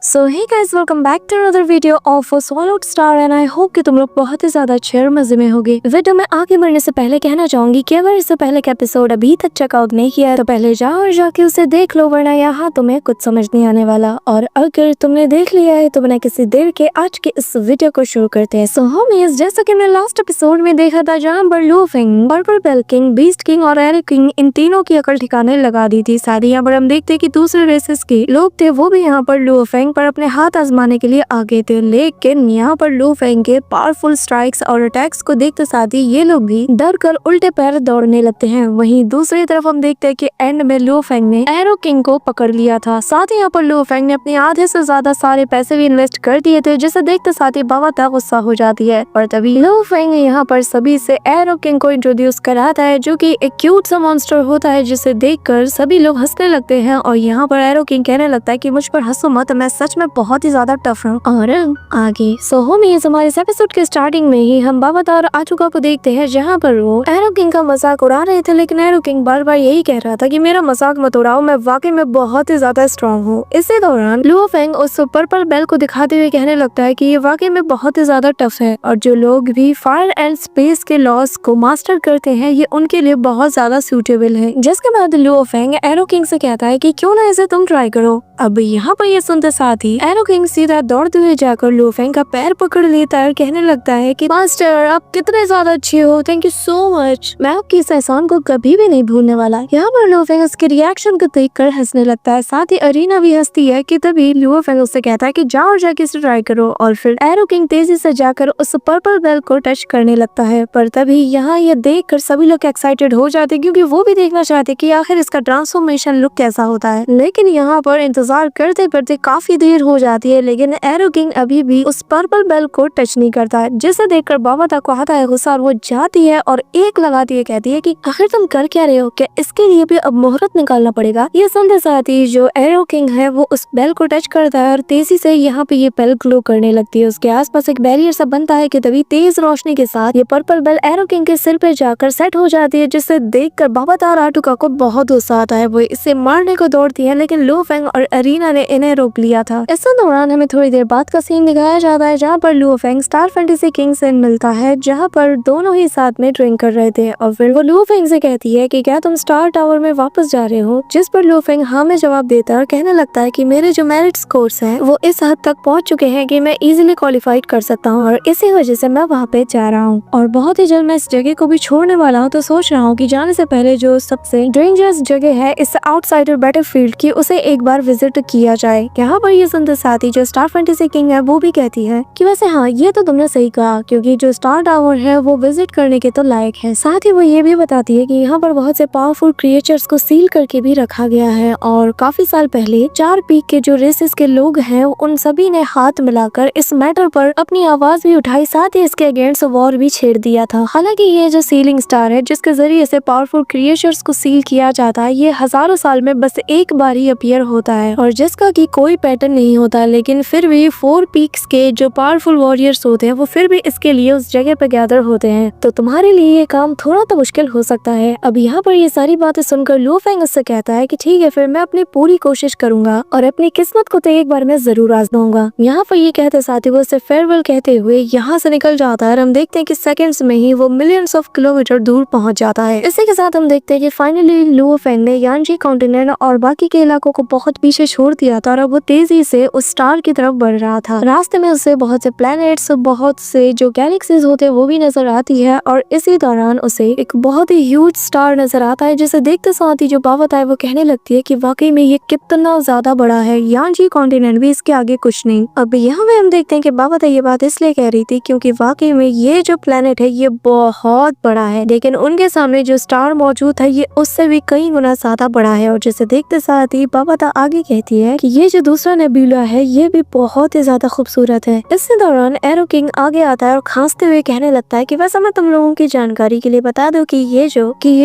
So hey guys, welcome back to another video of Swallowed Star and I hope कि तुम लोग बहुत ही ज्यादा अच्छे और मजे में होगे। वीडियो में आगे बढ़ने से पहले कहना चाहूंगी कि अगर इससे पहले का एपिसोड अभी तक चेकआउट नहीं किया है तो पहले जाओ और जाके उसे देख लो, वरना यहाँ तुम्हें कुछ समझ नहीं आने वाला। और अगर तुमने देख लिया है तो बिना किसी देर के आज के इस वीडियो को शुरू करते हैं। सो होमीज, जैसा कि हमने लास्ट एपिसोड में देखा था जहाँ पर Lu Feng, purple bell king, beast king और एरिक किंग इन तीनों की अकल ठिकाने लगा दी थी। साथ ही यहाँ पर हम देखते हैं कि दूसरे रेसेस के लोग थे वो भी यहाँ पर लू फेंग पर अपने हाथ आजमाने के लिए आगे थे, लेकिन यहाँ पर लू फेंग के पावरफुल स्ट्राइक्स और अटैक्स को देखते साथ ही ये लोग भी डर कर उल्टे पैर दौड़ने लगते हैं। वहीं दूसरी तरफ हम देखते हैं कि एंड में लू फेंग ने एरो किंग को पकड़ लिया था। साथ ही यहाँ पर लू फेंग ने अपने आधे से ज्यादा सारे पैसे भी इन्वेस्ट कर दिए थे, जिसे देखते साथ ही बाबा गुस्सा हो जाती है। और तभी लू फेंग यहाँ पर सभी से एरो किंग को इंट्रोड्यूस कराता है, जो कि एक क्यूट सा मॉन्स्टर होता है, जिसे देखकर सभी लोग हंसने लगते हैं। और यहाँ पर एरो किंग कहने लगता है कि मुझ पर हंसो मत, मैं सच में बहुत ही ज्यादा टफ हूँ। और आगे सो होमीज, हमारे इस एपिसोड के स्टार्टिंग में ही हम बाबा और आचुका को देखते हैं, जहाँ पर वो एरो किंग का मजाक उड़ा रहे थे, लेकिन एरो किंग बार बार यही कह रहा था कि मेरा मजाक मत उड़ाओ, मैं वाकई में बहुत ही ज्यादा स्ट्रॉन्ग हूँ। इसी दौरान लू फेंग उस पर्पल बेल को दिखाते हुए कहने लगता है कि ये वाकई में बहुत ही ज्यादा टफ है, और जो लोग भी फायर एंड स्पेस के लॉस को मास्टर करते हैं ये उनके लिए बहुत ज्यादा सूटेबल है। जिसके बाद लू फेंग एरो किंग से कहता है कि क्यों ना इसे तुम ट्राई करो। अब यहाँ पर ये सुनते साथ ही एरो किंग सीधा दौड़ते हुए जाकर लू फेंग का पैर पकड़ लेता है और कहने लगता है कि मास्टर आप कितने ज्यादा अच्छे हो, थैंक यू सो मच, मैं आपकी इस एहसान को कभी भी नहीं भूलने वाला। यहाँ पर लू फेंग उसके रिएक्शन को देखकर हंसने लगता है, साथ ही अरीना भी हंसती है। कि तभी लू फेंग उससे कहता है कि जाओ और जाके इसे ट्राई करो। और फिर एरो किंग तेजी से जाकर उस पर्पल बेल को टच करने लगता है। पर तभी यहाँ ये देख कर सभी लोग एक्साइटेड हो जाते, क्योंकि वो भी देखना चाहते कि आखिर इसका ट्रांसफॉर्मेशन लुक कैसा होता है। लेकिन यहाँ पर इंतजार करते करते काफी देर हो जाती है, लेकिन एरो किंग अभी भी उस पर्पल बेल को टच नहीं करता है, जिसे देखकर बाबा को आता है गुस्सा और वो जाती है और एक लगाती है, कहती है कि आखिर तुम कर क्या रहे हो, क्या इसके लिए भी अब मुहूर्त निकालना पड़ेगा। ये सुनते साथ ही जो एरो किंग है वो उस बेल को टच करता है और तेजी से यहाँ पे ये बेल ग्लो करने लगती है। उसके आसपास एक बैरियर सा बनता है कि तभी तेज रोशनी के साथ ये पर्पल बेल एरो किंग के सिर पे जाकर सेट हो जाती है, जिसे देखकर बाबा और आटुका को बहुत गुस्सा आता है। वो इसे मारने को दौड़ती है, लेकिन लू फेंग और अरीना ने इन्हें रोक लिया था। इस दौरान हमें थोड़ी देर बाद का सीन दिखाया जाता है, जहाँ पर Lu Feng star fantasy king से मिलता है, जहाँ पर दोनों ही साथ में ड्रिंक कर रहे थे। और फिर वो लू फेंग से कहती है कि क्या तुम स्टार टावर में वापस जा रहे हो, जिस पर लू फेंग हाँ में जवाब देता है और कहने लगता है कि मेरे जो मेरिट स्कोर्स हैं वो इस हद तक पहुंच चुके हैं कि मैं इजीली क्वालिफाइड कर सकता हूँ, और इसी वजह से मैं वहाँ पे जा रहा हूँ। और बहुत ही जल्द मैं इस जगह को भी छोड़ने वाला हूँ, तो सोच रहा हूँ कि जाने से पहले जो सबसे डेंजरस जगह है इस आउटसाइडर बैटलफील्ड की, उसे एक बार विजिट किया जाए। यहाँ पर ये सुनते साथ ही जो स्टार फैंटेसी किंग है वो भी कहती है कि वैसे हाँ ये तो तुमने सही कहा, क्योंकि जो स्टार टावर है वो विजिट करने के तो लायक है। साथ ही वो ये भी बताती है कि यहाँ पर बहुत से पावरफुल क्रिएचर्स को सील करके भी रखा गया है, और काफी साल पहले 4 पीक के जो रेसेस के लोग हैं उन सभी ने हाथ मिलाकर इस मैटर पर अपनी आवाज भी उठाई, साथ ही इसके अगेंस्ट वॉर भी छेड़ दिया था। हालांकि ये जो सीलिंग स्टार है जिसके जरिए से पावरफुल क्रिएचर्स को सील किया जाता है, ये हजारों साल में बस एक बार ही अपीयर होता है, और जिसका की कोई पैटर्न नहीं होता, लेकिन फिर भी 4 पीक्स के जो पावरफुल वॉरियर्स होते हैं वो फिर भी इसके लिए उस जगह पर गैदर होते हैं। तो तुम्हारे लिए ये काम थोड़ा तो मुश्किल हो सकता है। अब यहाँ पर ये सारी बातें सुनकर लू फेंग उससे कहता है कि ठीक है, फिर मैं अपनी पूरी कोशिश करूंगा और अपनी किस्मत को तो एक बार मैं जरूर आजमाऊंगा। यहाँ पर ये कहते साथ ही वो उससे फेयरवेल कहते हुए यहाँ से निकल जाता है, और हम देखते हैं कि सेकंड्स में ही वो मिलियंस ऑफ किलोमीटर दूर पहुंच जाता है। इसी के साथ हम देखते हैं कि फाइनली लू फेंग ने यानजी कॉन्टिनेंट और बाकी के इलाकों को बहुत पीछे छोड़ दिया था, और अब वो तेजी से उस स्टार की तरफ बढ़ रहा था। रास्ते में उसे बहुत से प्लैनेट्स, बहुत से जो गैलेक्सीज होते हैं वो भी नजर आती है, और इसी दौरान उसे एक बहुत ही ह्यूज स्टार नजर आता है, जिसे देखते साथ ही जो बाबा है वो कहने लगती है कि वाकई में ये कितना ज्यादा बड़ा है, यानजी कॉन्टिनेंट भी इसके आगे कुछ नहीं। अब यहाँ पे हम देखते हैं कि बाबा ये बात इसलिए कह रही थी क्योंकि वाकई में ये जो प्लेनेट है ये बहुत बड़ा है, लेकिन उनके सामने जो स्टार मौजूद है ये उससे भी कई गुना ज्यादा बड़ा है। और जिसे देखते साथ ही बाबा आगे कहती है कि ये जो दूसरा नेबुला है ये भी बहुत ही ज्यादा खूबसूरत है। इसी दौरान एरो किंग आगे आता है और खांसते हुए कहने लगता है कि वैसे मैं तुम लोगों की जानकारी के लिए बता दूं कि ये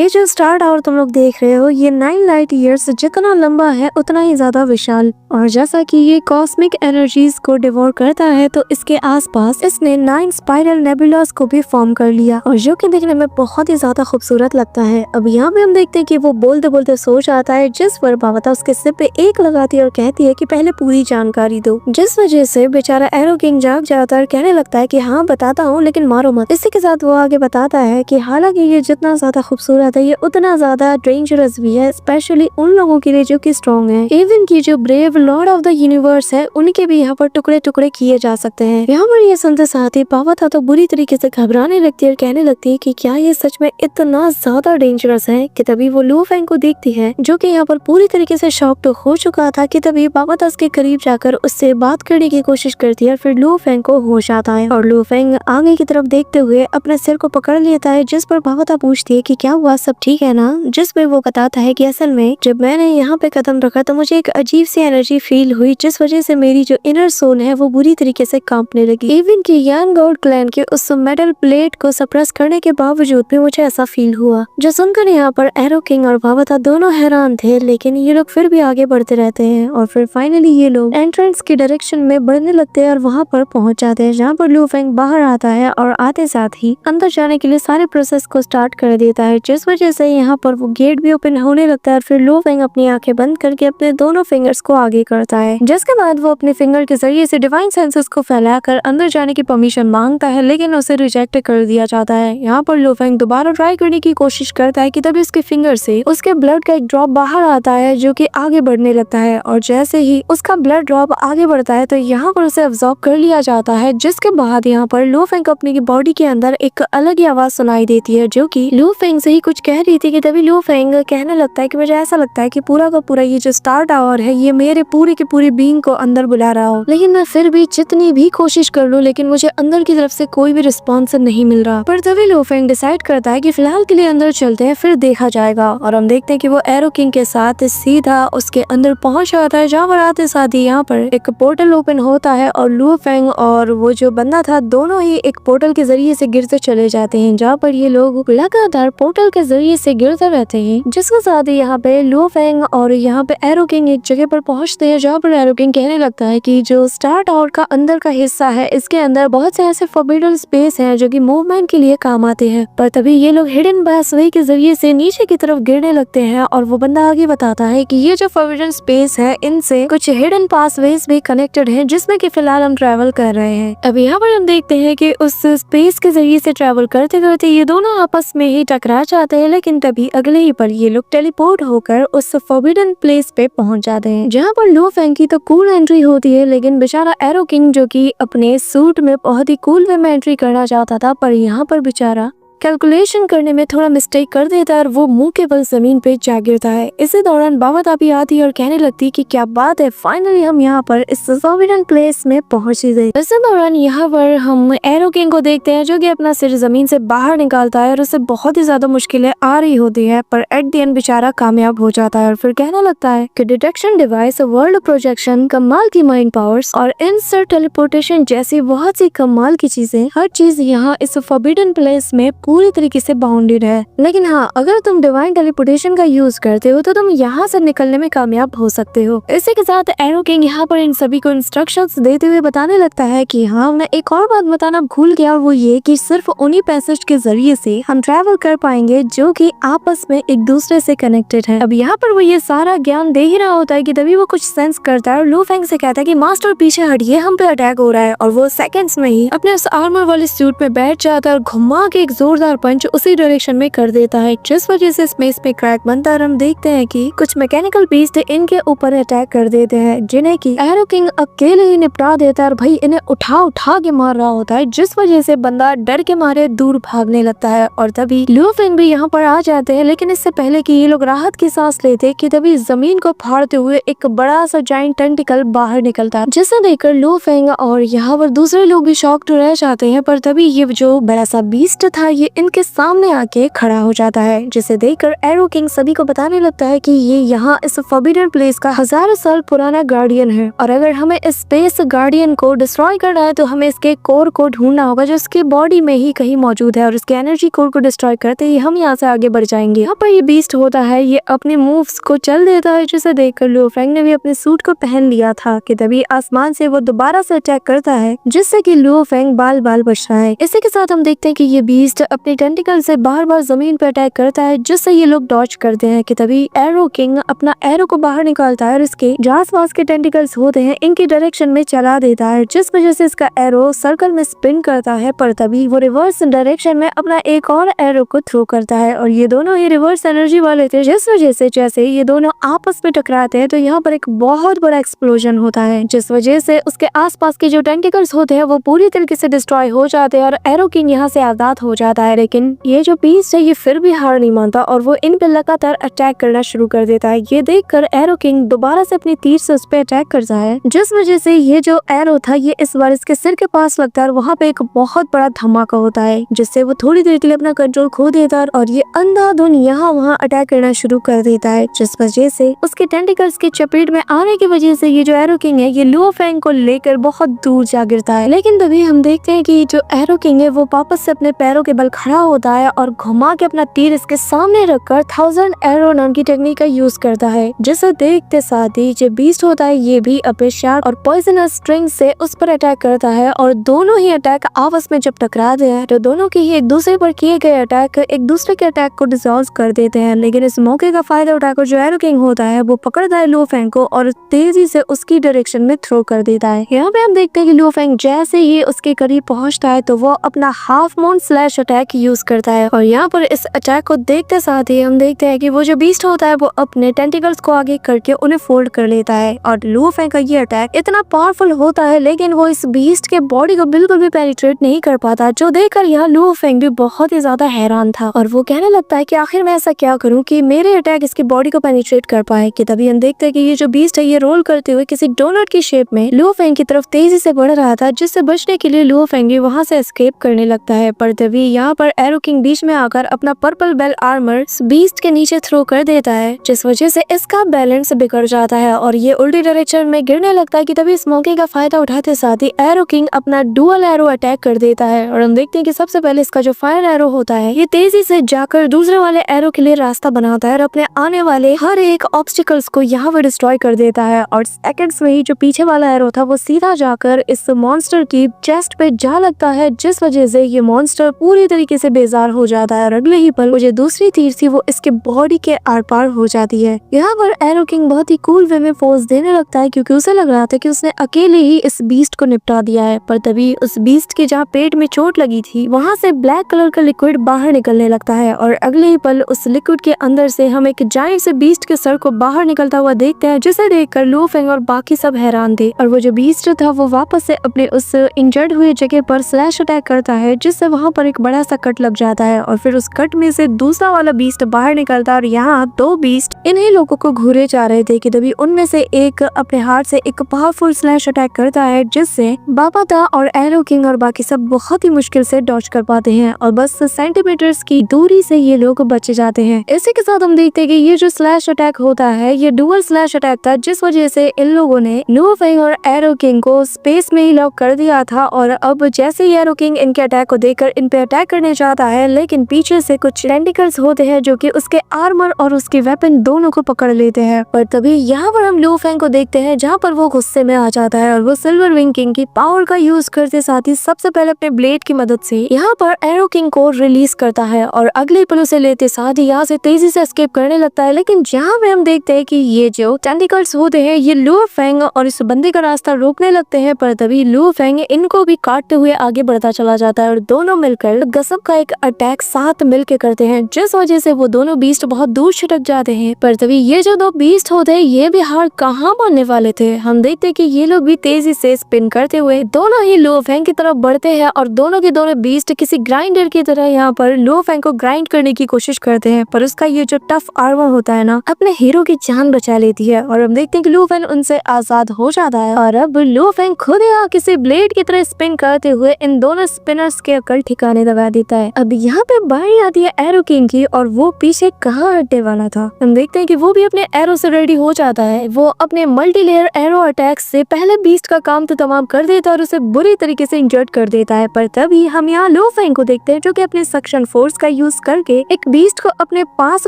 जो स्टार टावर तुम लोग देख रहे हो ये 9 लाइट ईयर्स जितना लंबा है उतना ही ज्यादा विशाल, और जैसा कि ये कॉस्मिक एनर्जीज को डिवोर करता है तो इसके आसपास इसने 9 स्पाइरल नेबुलास को भी फॉर्म कर लिया, और जो कि देखने में बहुत ही ज्यादा खूबसूरत लगता है। अब यहाँ पे हम देखते हैं कि वो बोलते बोलते सो जाता है, जिस पर बाबा उसके सिर पे एक लगाती है और कहती है कि पहले पूरी जानकारी दो। जिस वजह से बेचारा एरो किंग जाग जाता है और कहने लगता है कि हाँ बताता हूँ लेकिन मारो मत। इसी के साथ वो आगे बताता है कि हालांकि ये जितना ज्यादा खूबसूरत है ये उतना ज्यादा डेंजरस भी है, स्पेशली उन लोगों के लिए जो कि स्ट्रॉन्ग है। इवन की जो brave Lord of the universe है उनके भी यहाँ पर टुकड़े टुकड़े किए जा सकते हैं। यहाँ पर ये सुनते साथ ही पावता तो बुरी तरीके से घबराने लगती है और कहने लगती है कि क्या ये सच में इतना ज्यादा डेंजरस है। कि तभी वो लू फेंग को देखती है जो कि यहाँ पर पूरी तरीके से शॉक्ड हो चुका था। कि तभी पावता उसके करीब जाकर उससे बात करने की कोशिश करती है। फिर लू फेंग को होश आता है और लू फेंग आगे की तरफ देखते हुए अपने सिर को पकड़ लेता है, जिस पर पावता पूछती है कि क्या हुआ, सब ठीक है ना। जिस पे वो बताता है कि असल में जब मैंने यहाँ पे कदम रखा तो मुझे एक अजीब सी एनर्जी फील हुई, जिस वजह से मेरी जो इनर सोल है वो बुरी तरीके से कांपने लगी। इवन की यान गॉड क्लैन के उस मेटल प्लेट को सप्रेस करने के बावजूद भी मुझे ऐसा फील हुआ। जो सुनकर यहाँ पर एरो किंग और पावता दोनों हैरान थे, लेकिन ये लोग फिर भी आगे बढ़ते रहते हैं और फिर फाइनली ये लोग एंट्रेंस की डायरेक्शन में बढ़ने लगते हैं और वहाँ पर पहुंच जाते हैं, जहाँ पर लू फेंग बाहर आता है और आते साथ ही अंदर जाने के लिए सारे प्रोसेस को स्टार्ट कर देता है, जिस वजह से यहाँ पर वो गेट भी ओपन होने लगता है। फिर लू फेंग अपनी आंखें बंद करके अपने दोनों फिंगर्स को आगे करता है, जिसके बाद वो अपने फिंगर के जरिए से डिवाइन सेंसेस को फैलाकर अंदर जाने की परमिशन मांगता है, लेकिन उसे रिजेक्ट कर दिया जाता है। यहाँ पर लू फेंग दोबारा ट्राई करने की कोशिश करता है कि तभी उसके फिंगर से उसके ब्लड का एक ड्रॉप बाहर आता है जो कि आगे बढ़ने लगता है, और जैसे ही उसका ब्लड ड्रॉप आगे बढ़ता है तो यहाँ पर उसे अब्सॉर्ब कर लिया जाता है। जिसके बाद यहाँ पर लू फेंग को अपनी बॉडी के अंदर एक अलग ही आवाज सुनाई देती है जो कि लू फेंग से ही कुछ कह रही थी। कि तभी लू फेंग कहने लगता है कि मुझे ऐसा लगता है कि पूरा का पूरा ये जो स्टार टावर है ये मेरे पूरे के पूरी बीइंग को अंदर बुला रहा हो, लेकिन मैं फिर भी जितनी भी कोशिश कर लूं लेकिन मुझे अंदर की तरफ से कोई भी रिस्पॉन्स नहीं मिल रहा। पर तभी लू फेंग डिसाइड करता है कि फिलहाल के लिए अंदर चलते हैं, फिर देखा जाएगा। और हम देखते हैं कि वो एरो किंग के साथ सीधा उसके अंदर पहुंच जाता है, जहाँ पर आते साथ ही यहाँ पर एक पोर्टल ओपन होता है और लू फेंग और वो जो बंदा था दोनों ही एक पोर्टल के जरिए से गिरते चले जाते हैं, जहाँ पर ये लोग लगातार पोर्टल के जरिए से गिरते रहते हैं। जिसके साथ ही यहाँ पे लू फेंग और यहाँ पे एरो किंग एक जगह पर पहुंचते हैं, जहाँ पर एरो किंग कहने लगता है कि जो स्टार टावर का अंदर का हिस्सा है इसके अंदर बहुत से ऐसे फॉरबिडन स्पेस हैं जो कि मूवमेंट के लिए काम आते हैं। पर तभी ये लोग हिडन पासवे के जरिए से नीचे की तरफ गिरने लगते हैं और वो बंदा आगे बताता है कि ये जो फॉरबिडन स्पेस है इनसे कुछ हिडन पासवेज भी कनेक्टेड हैं, जिसमें कि फिलहाल हम ट्रैवल कर रहे हैं। अब यहाँ पर हम देखते हैं कि उस स्पेस के जरिए से ट्रैवल करते करते ये दोनों आपस में ही टकरा जाते हैं, लेकिन तभी अगले ही पल ये लोग टेलीपोर्ट होकर उस फॉरबिडन प्लेस पे पहुंच जाते हैं, जहाँ पर लू फेंग की तो कूल एंट्री होती है। लेकिन बेचारा एरो किंग जो कि अपने सूट में बहुत ही कूल वे में एंट्री करना चाहता था, पर यहाँ पर बेचारा कैलकुलेशन करने में थोड़ा मिस्टेक कर देता है और वो मुंह के बल जमीन पे जा गिरता है। इसी दौरान बाबा भी आती है और कहने लगती है कि क्या बात है, फाइनली हम यहाँ पर इस फॉरबिडन प्लेस में पहुंच ही गए। इसी दौरान यहाँ पर हम एरो किंग को देखते हैं जो कि अपना सिर जमीन से बाहर निकालता है और उसे बहुत ही ज्यादा मुश्किलें आ रही होती है, पर एट द एंड बेचारा कामयाब हो जाता है और फिर कहने लगता है कि डिटेक्शन डिवाइस, वर्ल्ड प्रोजेक्शन, कमाल की माइंड पावर्स और इंसर्ट टेलीपोर्टेशन जैसी बहुत सी कमाल की चीजें, हर चीज यहाँ इस फॉरबिडन प्लेस में पूरी तरीके से बाउंडेड है। लेकिन हाँ, अगर तुम डिवाइन टेलीपोर्टेशन का यूज करते हो तो तुम यहाँ से निकलने में कामयाब हो सकते हो। इसी के साथ एरो किंग यहाँ पर इन सभी को इंस्ट्रक्शंस देते हुए बताने लगता है कि हाँ, मैं एक और बात बताना भूल गया, और वो ये कि सिर्फ उन्हीं पैसेज के जरिए से हम ट्रैवल कर पाएंगे जो कि आपस में एक दूसरे से कनेक्टेड है। अब यहाँ पर वो ये सारा ज्ञान दे ही रहा होता है कि तभी वो कुछ सेंस करता है और लू फेंग से कहता है कि मास्टर पीछे हटिए, हम पे अटैक हो रहा है। और वो सेकंड्स में ही अपने उस आर्मर वाले सूट में बैठ जाता है और घुमा के एक जोरदार पंच उसी डायरेक्शन में कर देता है, जिस वजह से स्पेस में क्रैक बनता है। हम देखते हैं कि कुछ मैकेनिकल बीस्ट इनके ऊपर अटैक कर देते हैं, जिन्हें कि एरो किंग अकेले ही निपटा देता है और भाई इन्हें उठा उठा के मार रहा होता है, जिस वजह से बंदा डर के मारे दूर भागने लगता है। और तभी लू फेंग भी यहाँ पर आ जाते हैं, लेकिन इससे पहले कि ये लोग राहत की सांस लेते कि तभी जमीन को फाड़ते हुए एक बड़ा सा जाइंट टेंटिकल बाहर निकलता है, जिसे देखकर लू फेंग और यहाँ पर दूसरे लोग भी शॉक्ड रह जाते हैं। पर तभी ये जो बड़ा सा बीस्ट था ये इनके सामने आके खड़ा हो जाता है, जिसे देखकर एरो किंग सभी को बताने लगता है कि ये यहाँ इस फॉरबिडन प्लेस का हजारों साल पुराना गार्डियन है, और अगर हमें इस स्पेस गार्डियन को डिस्ट्रॉय करना है तो हमें इसके कोर को ढूंढना होगा जो इसके बॉडी में ही कहीं मौजूद है, और इसके एनर्जी कोर को डिस्ट्रॉय करते ही हम यहाँ से आगे बढ़ जाएंगे। यहाँ पर ये बीस्ट होता है, ये अपने मूव्स को चल देता है, जिसे देखकर लू फेंग ने भी अपने सूट को पहन लिया था कि तभी आसमान से वो दोबारा से अटैक करता है, जिससे कि लू फेंग बाल बाल बच रहा है। इसी के साथ हम देखते हैं कि ये बीस्ट अपने टेंटिकल से बार बार जमीन पर अटैक करता है, जिससे ये लोग डॉज करते हैं कि तभी एरो किंग अपना एरो को बाहर निकालता है और इसके जो आसपास के टेंटिकल्स होते हैं इनकी डायरेक्शन में चला देता है, जिस वजह से इसका एरो सर्कल में स्पिन करता है। पर तभी वो रिवर्स डायरेक्शन में अपना एक और एरो को थ्रो करता है और ये दोनों ही रिवर्स एनर्जी वाले थे, जिस वजह से जैसे ये दोनों आपस में टकराते हैं तो यहाँ पर एक बहुत बड़ा एक्सप्लोजन होता है, जिस वजह से उसके आसपास के जो टेंटिकल्स होते हैं वो पूरी तरीके से डिस्ट्रॉय हो जाते हैं और एरो किंग यहाँ से आजाद हो जाता है। लेकिन ये जो बीस्ट है ये फिर भी हार नहीं मानता और वो इन पे लगातार अटैक करना शुरू कर देता है। ये देखकर एरो किंग दोबारा से अपनी तीर से उस पे अटैक करता है, जिस वजह से ये जो एरो था ये इस बार इसके सिर के पास लगता है और वहाँ पे एक बहुत बड़ा धमाका होता है, जिससे वो थोड़ी देर के लिए अपना कंट्रोल खो देता है और ये अंधाधुन यहाँ वहाँ अटैक करना शुरू कर देता है, जिस वजह से उसके टेंटिकल्स के चपेट में आने की वजह से ये जो एरो किंग है ये लुओ फेंग को लेकर बहुत दूर जा गिरता है। लेकिन तभी हम देखते हैं कि जो एरो किंग है वो वापस से अपने पैरों के बल खड़ा होता है और घुमा के अपना तीर इसके सामने रखकर 1000 एरो नाम की टेक्निक का यूज करता है, जिसे देखते साथ ही जो बीस्ट होता है ये भी अपने शार्प और पॉइजनस स्ट्रिंग से उस पर अटैक करता है और दोनों ही अटैक आपस में जब टकराते हैं तो दोनों के ही एक दूसरे पर किए गए अटैक एक दूसरे के अटैक को डिसॉल्व कर देते हैं। लेकिन इस मौके का फायदा उठाकर जो एरो किंग होता है वो पकड़ता है लुओ फेंग को और तेजी से उसकी डायरेक्शन में थ्रो कर देता है। यहाँ पे हम देखते हैं कि लुओ फेंग जैसे ही उसके करीब पहुंचता है तो वो अपना half moon slash attack use करता है और यहाँ पर इस अटैक को देखते साथ ही हम देखते हैं कि वो जो बीस्ट होता है वो अपने टेंटिकल्स को आगे करके उन्हें फोल्ड कर लेता है और लुओ फेंग का ये अटैक इतना पावरफुल होता है लेकिन वो इस बीस्ट के बॉडी को बिल्कुल भी पेनिट्रेट नहीं कर पाता, जो देखकर यहाँ लुओ फेंग भी बहुत ही ज्यादा हैरान था और वो कहने लगता है कि आखिर मैं ऐसा क्या करूं कि मेरे अटैक इसकी बॉडी को पेनिट्रेट कर पाए। कि तभी हम देखते हैं कि ये जो बीस्ट है ये रोल करते हुए किसी डोनट की शेप में लुओ फेंग की तरफ तेजी से बढ़ रहा था, जिससे बचने के लिए लुओ फेंग भी वहां से एस्केप करने लगता है। पर तभी यहाँ पर एरो किंग बीच में आकर अपना पर्पल बेल आर्मर बीस्ट के नीचे थ्रो कर देता है, जिस वजह से इसका बैलेंस बिगड़ जाता है और ये उल्टी डायरेक्शन में गिरने लगता है। कि तभी इस मौके का फायदा उठाते साथ ही एरो किंग अपना डुअल एरो अटैक कर देता है और हम देखते हैं कि सबसे पहले इसका जो फायर एरो होता है ये तेजी से जाकर दूसरे वाले एरो के लिए रास्ता बनाता है और अपने आने वाले हर एक ऑब्स्टिकल्स को यहाँ पर डिस्ट्रॉय कर देता है और सेकंड्स में ही जो पीछे वाला एरो था वो सीधा जाकर इस मॉन्स्टर की चेस्ट पे जा लगता है, जिस वजह से ये मॉन्स्टर पूरी तरीके से बेजार हो जाता है और अगले ही पल वो जो दूसरी तीर थी वो इसके बॉडी के आर पार हो जाती है। यहाँ पर एरो किंग बहुत ही कूल वे में पोज देने लगता है क्योंकि उसे लग रहा था कि उसने अकेले ही इस बीस्ट को निपटा दिया है। पर तभी उस बीस्ट के जहाँ पेट में चोट लगी थी वहाँ से ब्लैक कलर का लिक्विड बाहर निकलने लगता है और अगले ही पल उस लिक्विड के अंदर से हम एक जायंट से बीस्ट के सर को बाहर निकलता हुआ देखते हैं, जिसे देखकर लुओ फेंग और बाकी सब हैरान थे। और वो जो बीस्ट था वो वापस से अपने उस इंजर्ड हुए जगह पर स्लैश अटैक करता है, जिससे वहाँ पर एक बड़ा सा कट लग जाता है और फिर उस कट में से दूसरा वाला बीस्ट बाहर निकलता है और यहाँ दो बीस्ट इन्हीं लोगों को घूरे जा रहे थे। कि तभी उनमें से एक अपने हाथ से एक पावरफुल स्लैश अटैक करता है, जिससे बाबाता और एरो किंग और बाकी सब बहुत ही मुश्किल से डॉज कर पाते हैं और बस सेंटीमीटर्स की दूरी से ये लोग बचे जाते हैं। इसी के साथ हम देखते हैं कि ये जो स्लैश अटैक होता है ये डुअल स्लैश अटैक था, जिस वजह से इन लोगों ने लुओ फेंग और एरो किंग को स्पेस में ही लॉक कर दिया था और अब जैसे ही एरो किंग इनके अटैक को देखकर इन पे अटैक करने जाता है, लेकिन पीछे से कुछ टेंटिकल्स होते हैं जो कि उसके आर्मर और उसकी वेपन दोनों को पकड़ लेते हैं। पर तभी यहाँ पर हम लुओ फेंग को देखते हैं जहाँ पर वो गुस्से में आ जाता है और वो सिल्वर विंग किंग की पावर का यूज करते साथ ही सबसे पहले अपने ब्लेड की मदद से यहाँ पर एरो किंग को रिलीज करता है और अगले पल उसे लेते साथ ही यहाँ से तेजी से एस्केप करने लगता है। लेकिन जहाँ पे हम देखते हैं कि ये जो टेंटिकल्स होते हैं ये लुओ फेंग और इस बंदे का रास्ता रोकने लगते हैं, पर तभी लुओ फेंग इनको भी काटते हुए आगे बढ़ता चला जाता है और दोनों मिलकर गसब का एक अटैक साथ मिलकर करते हैं, जिस वजह से वो दोनों बीस्ट बहुत दूर छिटक जाते हैं। पर तभी ये जो दो बीस्ट होते हैं ये भी हार कहाँ मानने वाले थे। हम देखते हैं कि ये लोग भी तेजी से स्पिन करते हुए दोनों ही लुओ फेंग की तरफ बढ़ते हैं और दोनों के दोनों बीस्ट किसी ग्राइंडर की तरह यहाँ पर लुओ फेंग को ग्राइंड करने की कोशिश करते हैं, पर उसका ये जो टफ आर्मर होता है ना अपने हीरो की जान बचा लेती है और हम देखते हैं कि लुओ फेंग उनसे आजाद हो जाता है और अब लुओ फेंग खुद यहाँ किसी ब्लेड की तरह स्पिन करते हुए इन दोनों स्पिनर्स के अकल ठिकाने लगा देता है। अब यहाँ पे बारी आती है एरो किंग की और वो पीछे कहाँ हटने वाला था। हम देखते हैं कि वो भी अपने एरो से रेडी हो जाता है। वो अपने मल्टी लेयर एरो अटैक से पहले बीस्ट का काम तो तमाम कर देता है और उसे बुरी तरीके से इंजर्ड कर देता है। पर तभी हम यहाँ लुओ फेंग को देखते हैं जो कि अपने सक्शन फोर्स का यूज करके एक बीस्ट को अपने पास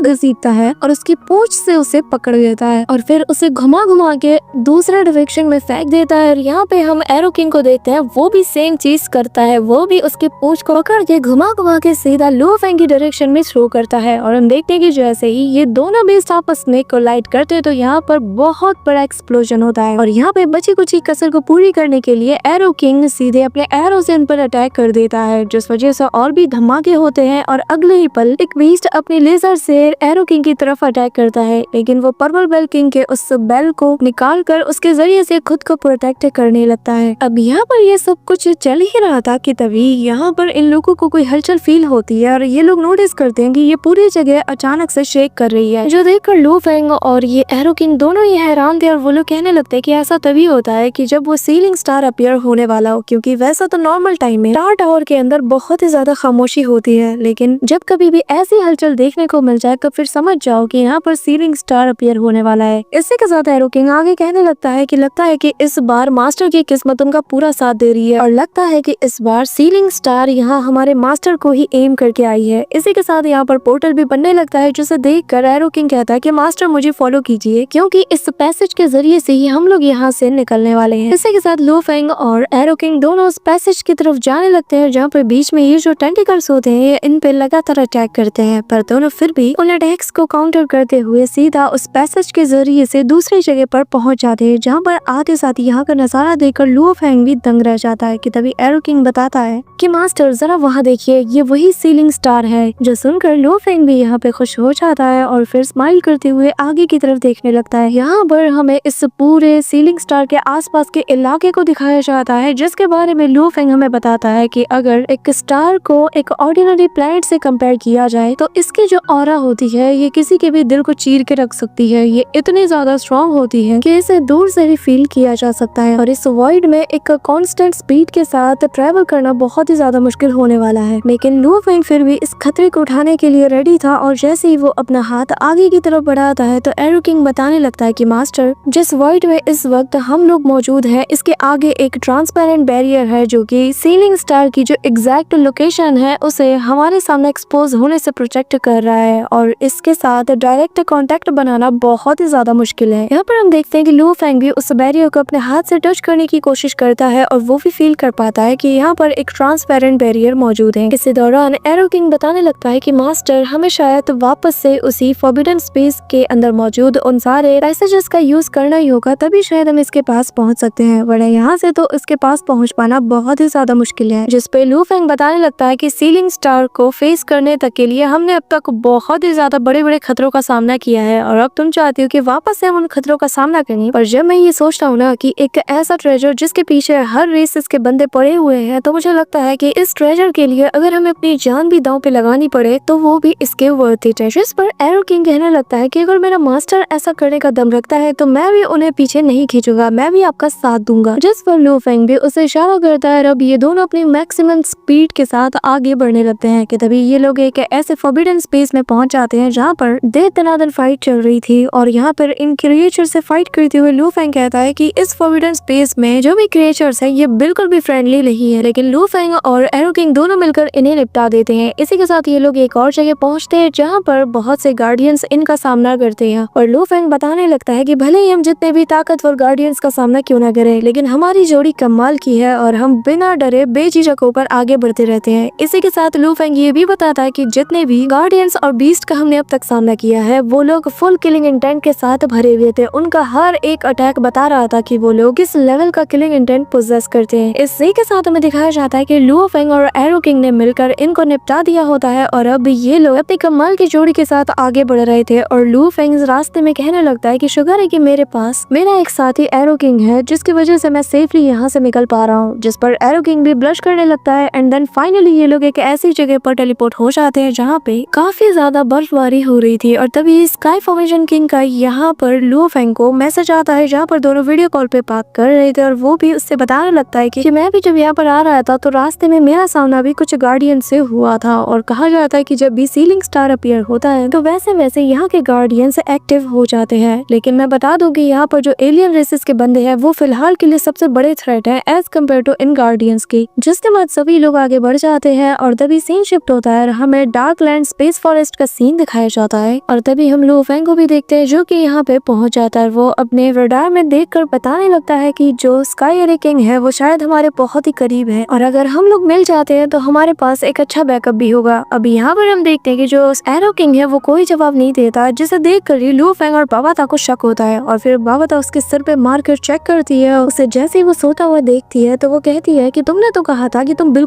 घसीटता है और उसकी पूंछ से उसे पकड़ लेता है और फिर उसे घुमा घुमा के दूसरे डायरेक्शन में फेंक देता है। और यहाँ पे हम एरो किंग को देखते हैं वो भी सेम चीज करता है, वो भी उसकी पूंछ को पकड़ के घुमा घुमा के सीधा लू फेंग की डायरेक्शन में थ्रो करता है और हम देखते हैं कि जैसे ही ये दोनों बीस्ट आपस में कोलाइड करते हैं तो यहाँ पर बहुत बड़ा एक्सप्लोजन होता है और यहाँ पे बची कुछ कसर को पूरी करने के लिए एरो किंग सीधे अपने एरो से इन पर अटैक कर देता है, जिस वजह से और भी धमाके होते हैं और अगले ही पल एक बीस्ट अपने लेजर से एरो किंग की तरफ अटैक करता है, लेकिन वो पर्पल बेल किंग के उस बेल को निकाल कर उसके जरिए से खुद को प्रोटेक्ट करने लगता है। अब यहाँ पर ये सब कुछ चल ही रहा था कि तभी यहाँ पर इन लोगों को कोई हलचल फील होती है और ये लोग नोटिस करते हैं कि ये पूरी जगह अचानक से शेक कर रही है, जो देखकर लू फेंग और ये एरो किंग दोनों ही हैरान थे और वो लोग कहने लगते हैं कि ऐसा तभी होता है कि जब वो सीलिंग स्टार अपीयर होने वाला हो, क्योंकि वैसा तो नॉर्मल टाइम में स्टार टावर के अंदर बहुत ही ज्यादा खामोशी होती है, लेकिन जब कभी भी ऐसी हलचल देखने को मिल जाए तो फिर समझ जाओ कि यहाँ पर सीलिंग स्टार अपीयर होने वाला है। इसी के साथ एरो किंग आगे कहने लगता है कि इस बार मास्टर की किस्मत उनका पूरा साथ दे रही है और लगता है कि इस बार सीलिंग स्टार यहाँ हमारे मास्टर को ही एम करके आई है। इसी के साथ यहाँ पर पोर्टल भी बनने लगता है, जिसे देखकर एरो किंग कहता है कि मास्टर मुझे फॉलो कीजिए, क्योंकि इस पैसेज के जरिए से ही हम लोग यहाँ से निकलने वाले हैं। इसी के साथ लू फेंग और एरो किंग दोनों उस पैसेज की तरफ जाने लगते हैं, जहाँ पर बीच में ये जो टेंटिकल्स होते हैं ये इन पे लगातार अटैक करते हैं, पर दोनों फिर भी उन अटैक्स को काउंटर करते हुए सीधा उस पैसेज के जरिए से दूसरी जगह पर पहुंच जाते हैं, जहाँ पर आते साथ यहाँ का नजारा देखकर लू फेंग भी दंग रह जाता है कि तभी एरो किंग बताता है कि मास्टर जरा वहाँ देखिए, ये वही सीलिंग स्टार है। जो सुनकर लू फेंग भी यहाँ पे खुश हो जाता है और फिर स्माइल करते हुए आगे की तरफ देखने लगता है। यहाँ पर हमें इस पूरे सीलिंग स्टार के आसपास के इलाके को दिखाया जाता है, जिसके बारे में लू फेंग हमें बताता है कि अगर एक स्टार को एक ऑर्डिनरी प्लैनेट से कंपेयर किया जाए तो इसकी जो ऑरा होती है ये किसी के भी दिल को चीर के रख सकती है। ये इतनी ज्यादा स्ट्रॉन्ग होती है कि इसे दूर से ही फील किया जा सकता है और इस वॉइड में एक कांस्टेंट स्पीड के साथ ट्रैवल करना बहुत ही ज्यादा मुश्किल होने वाला है। लेकिन लू फेंग फिर भी इस खतरे को उठाने के लिए रेडी था और जैसे ही वो अपना हाथ आगे की तरफ बढ़ाता है तो एरो किंग बताने लगता है कि मास्टर, जिस वॉइड में इस वक्त हम लोग मौजूद हैं इसके आगे एक ट्रांसपेरेंट बैरियर है जो कि सीलिंग स्टार की जो एग्जैक्ट लोकेशन है उसे हमारे सामने एक्सपोज होने से प्रोटेक्ट कर रहा है और इसके साथ डायरेक्ट कांटेक्ट बनाना बहुत ही ज्यादा मुश्किल है। यहाँ पर हम देखते हैं कि लू फेंग भी उस बैरियर को अपने हाथ से टच करने की कोशिश करता है और वो भी फील कर पाता है कि यहाँ पर एक ट्रांसपेरेंट बैरियर मौजूद है। इसी दौरान एरो किंग बताने लगता है कि मास्टर, हमें शायद वापस से उसी फॉरबिडन स्पेस के अंदर मौजूद उन सारे पैसेजेस का यूज करना ही होगा, तभी शायद हम इसके पास पहुंच सकते हैं, वरना यहाँ से तो इसके पास पहुंच पाना बहुत ही ज्यादा मुश्किल है। जिस पे लू फेंग बताने लगता है कि सीलिंग स्टार को फेस करने तक के लिए हमने अब तक बहुत ही ज्यादा बड़े बड़े खतरों का सामना किया है और अब तुम चाहती हो कि वापस से हम उन खतरों का सामना करें। पर जब मैं ये सोचता हूँ ना कि एक ऐसा ट्रेजर जिसके पीछे हर रेसेस के बंदे पड़े हुए हैं, तो मुझे लगता है कि इस ट्रेजर के लिए अगर हमें अपनी जान भी दांव पे लगानी पड़े तो वो भी इसके वर्थ इट है। जिस पर एरो किंग कहने लगता है कि अगर मेरा मास्टर ऐसा करने का दम रखता है तो मैं भी उन्हें पीछे नहीं खींचूंगा, मैं भी आपका साथ दूंगा। जिस पर लू फेंग भी उसे इशारा करता है। अब ये दोनों अपनी मैक्सिमम स्पीड के साथ आगे बढ़ने लगते हैं कि तभी ये लोग एक ऐसे फॉरबिडन स्पेस में पहुंच जाते हैं जहाँ पर दे दनादन फाइट चल रही थी और यहाँ पर इन क्रिएचर से फाइट करते हुए लू फेंग कहता है कि इस फॉरबिडन स्पेस में जो भी क्रिएचर्स हैं ये बिल्कुल भी फ्रेंडली नहीं है, लेकिन लू फेंग और एरो किंग दोनों मिलकर इन्हें निपटा देते हैं। इसी के साथ ये लोग एक और जगह पहुंचते हैं जहाँ पर बहुत से गार्डियंस इनका सामना करते हैं और लू फेंग बताने लगता है कि भले ही हम जितने भी ताकतवर गार्डियंस का सामना क्यों ना करें, लेकिन हमारी जोड़ी कमाल की है और हम बिना डरे बेझिझक होकर आगे बढ़ते रहते हैं। इसी के साथ लू फेंग ये भी बताता है कि जितने भी गार्डियंस और बीस्ट का हमने अब तक सामना किया है वो लोग फुल किलिंग इंटेंट के साथ भरे हुए थे। उनका हर एक अटैक बता रहा था कि वो लोग किस लेवल का किलिंग इंटेंट पोजेस करते हैं। इसी के साथ हमें दिखाया जाता है कि लू फेंग और एरो किंग ने मिलकर इनको निपटा दिया होता है और अब ये लोग अपनी कमाल की जोड़ी के साथ आगे बढ़ रहे थे और लू फेंग रास्ते में कहने लगता है कि शुक्र है कि मेरे पास मेरा एक साथी एरो किंग है जिसकी वजह से मैं सेफली यहाँ से निकल पा रहा हूँ। जिस पर एरो किंग भी ब्लश करने लगता है एंड देन फाइनली ये लोग एक ऐसी जगह पर टेलीपोर्ट हो जाते हैं जहाँ पे काफी ज्यादा बर्फबारी हो रही थी और तभी स्काई फॉर्मेशन किंग का यहाँ पर लू फेंग को मैसेज आता है जहाँ पर दोनों वीडियो कॉल पे बात कर रहे थे और वो भी उससे बताने लगता है कि मैं भी जब यहाँ पर आ रहा था तो रास्ते में मेरा सामना भी कुछ गार्डियन से हुआ था और कहा जाता है कि जब भी सीलिंग स्टार अपीयर होता है तो वैसे वैसे यहाँ के गार्डियंस एक्टिव हो जाते हैं। लेकिन मैं बता दूं कि यहाँ पर जो एलियन रेसेस के बंदे हैं वो फिलहाल के लिए सबसे बड़े थ्रेट है एज कम्पेयर टू इन गार्डियंस की। जिसके बाद सभी लोग आगे बढ़ जाते हैं और तभी सीन शिफ्ट होता है, हमें डार्क लैंड स्पेस फॉरेस्ट का सीन दिखाया जाता है और तभी हम लू फेंग को भी देखते हैं जो कि यहाँ पे पहुंच जाता है। वो अपने रडार में देखकर बताने लगता है कि जो स्काई एरे किंग है वो शायद हमारे बहुत ही करीब है और अगर हम लोग मिल जाते हैं तो हमारे हमारे पास एक अच्छा बैकअप भी होगा। अभी यहाँ पर हम देखते हैं कि जो एरो किंग है वो कोई जवाब नहीं देता, जिसे देख कर ही लू फेंग और बाबाता को शक होता है और फिर बाबाता उसके सर पे मार कर चेक करती है। उसे जैसे ही वो सोता हुआ देखती है तो वो कहती है कि तुमने तो कहा था कि तुम बिल्कुल